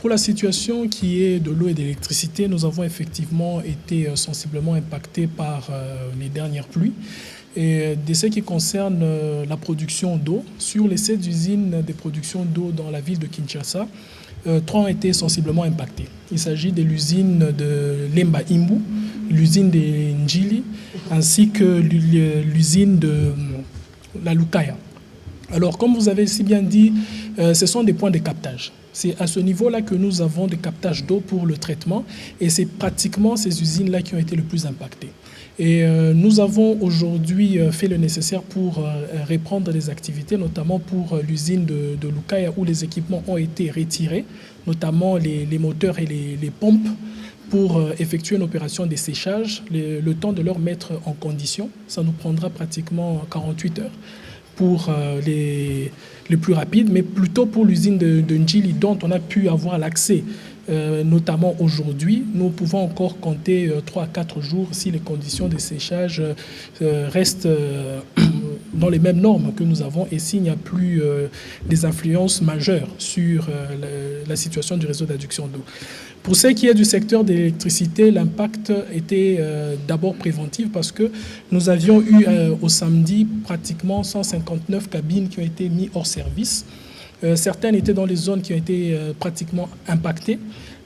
Pour la situation qui est de l'eau et de l'électricité, nous avons effectivement été sensiblement impactés par les dernières pluies. Et de ce qui concerne la production d'eau, sur les 7 usines de production d'eau dans la ville de Kinshasa, 3 ont été sensiblement impactées. Il s'agit de l'usine de Lemba Imbu, l'usine de Njili, ainsi que l'usine de la Lukaya. Alors, comme vous avez si bien dit, ce sont des points de captage. C'est à ce niveau-là que nous avons des captages d'eau pour le traitement et c'est pratiquement ces usines-là qui ont été le plus impactées. Et nous avons aujourd'hui fait le nécessaire pour reprendre les activités, notamment pour l'usine de Lukaya où les équipements ont été retirés, notamment les moteurs et les pompes, pour effectuer une opération de séchage, le temps de leur mettre en condition. Ça nous prendra pratiquement 48 heures pour les plus rapides, mais plutôt pour l'usine de Njili dont on a pu avoir l'accès, notamment aujourd'hui. Nous pouvons encore compter 3 à 4 jours si les conditions de séchage restent dans les mêmes normes que nous avons et s'il n'y a plus des influences majeures sur la situation du réseau d'adduction d'eau. Pour ce qui est du secteur de l'électricité, l'impact était d'abord préventif parce que nous avions eu au samedi pratiquement 159 cabines qui ont été mises hors service. Certaines étaient dans les zones qui ont été pratiquement impactées,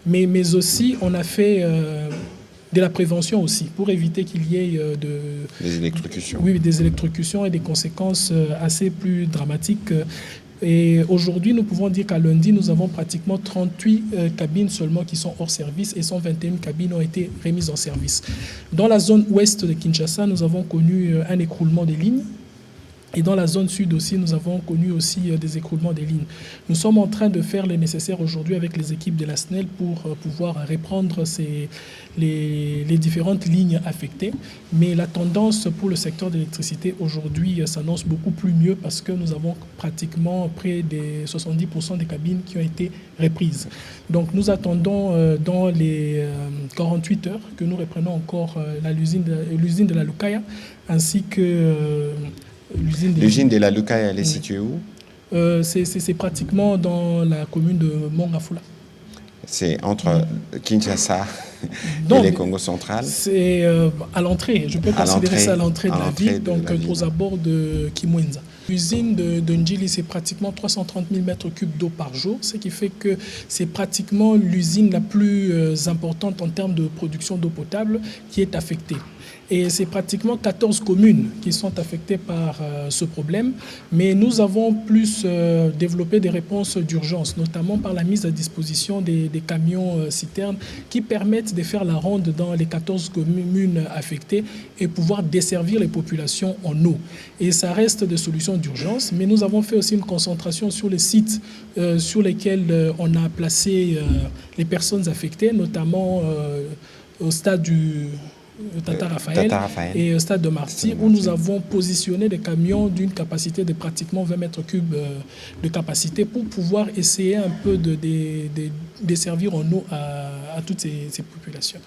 mais aussi on a fait de la prévention aussi pour éviter qu'il y ait des électrocutions. Oui, des électrocutions et des conséquences assez plus dramatiques. Et aujourd'hui, nous pouvons dire qu'à lundi, nous avons pratiquement 38 cabines seulement qui sont hors service et 121 cabines ont été remises en service. Dans la zone ouest de Kinshasa, nous avons connu un écroulement des lignes. Et dans la zone sud aussi, nous avons connu aussi des écroulements des lignes. Nous sommes en train de faire le nécessaire aujourd'hui avec les équipes de la SNEL pour pouvoir reprendre les différentes lignes affectées. Mais la tendance pour le secteur de l'électricité aujourd'hui s'annonce beaucoup plus mieux parce que nous avons pratiquement près de 70% des cabines qui ont été reprises. Donc nous attendons dans les 48 heures que nous reprenons encore l'usine de la Lukaya ainsi que l'usine de la Lukaya, elle est située où? C'est pratiquement dans la commune de Mongafula. C'est entre Kinshasa et le Congo central? C'est à l'entrée, je peux considérer ça à l'entrée de la ville, donc aux abords de Kimwenza. L'usine de Njili, c'est pratiquement 330 000 m3 d'eau par jour, ce qui fait que c'est pratiquement l'usine la plus importante en termes de production d'eau potable qui est affectée. Et c'est pratiquement 14 communes qui sont affectées par ce problème. Mais nous avons plus développé des réponses d'urgence, notamment par la mise à disposition des camions citernes qui permettent de faire la ronde dans les 14 communes affectées et pouvoir desservir les populations en eau. Et ça reste des solutions d'urgence, mais nous avons fait aussi une concentration sur les sites sur lesquels on a placé les personnes affectées, notamment au stade du Tata Raphaël et au stade de Marty, où nous avons positionné des camions d'une capacité de pratiquement 20 m3 de capacité pour pouvoir essayer un peu de desservir en eau à toutes ces populations.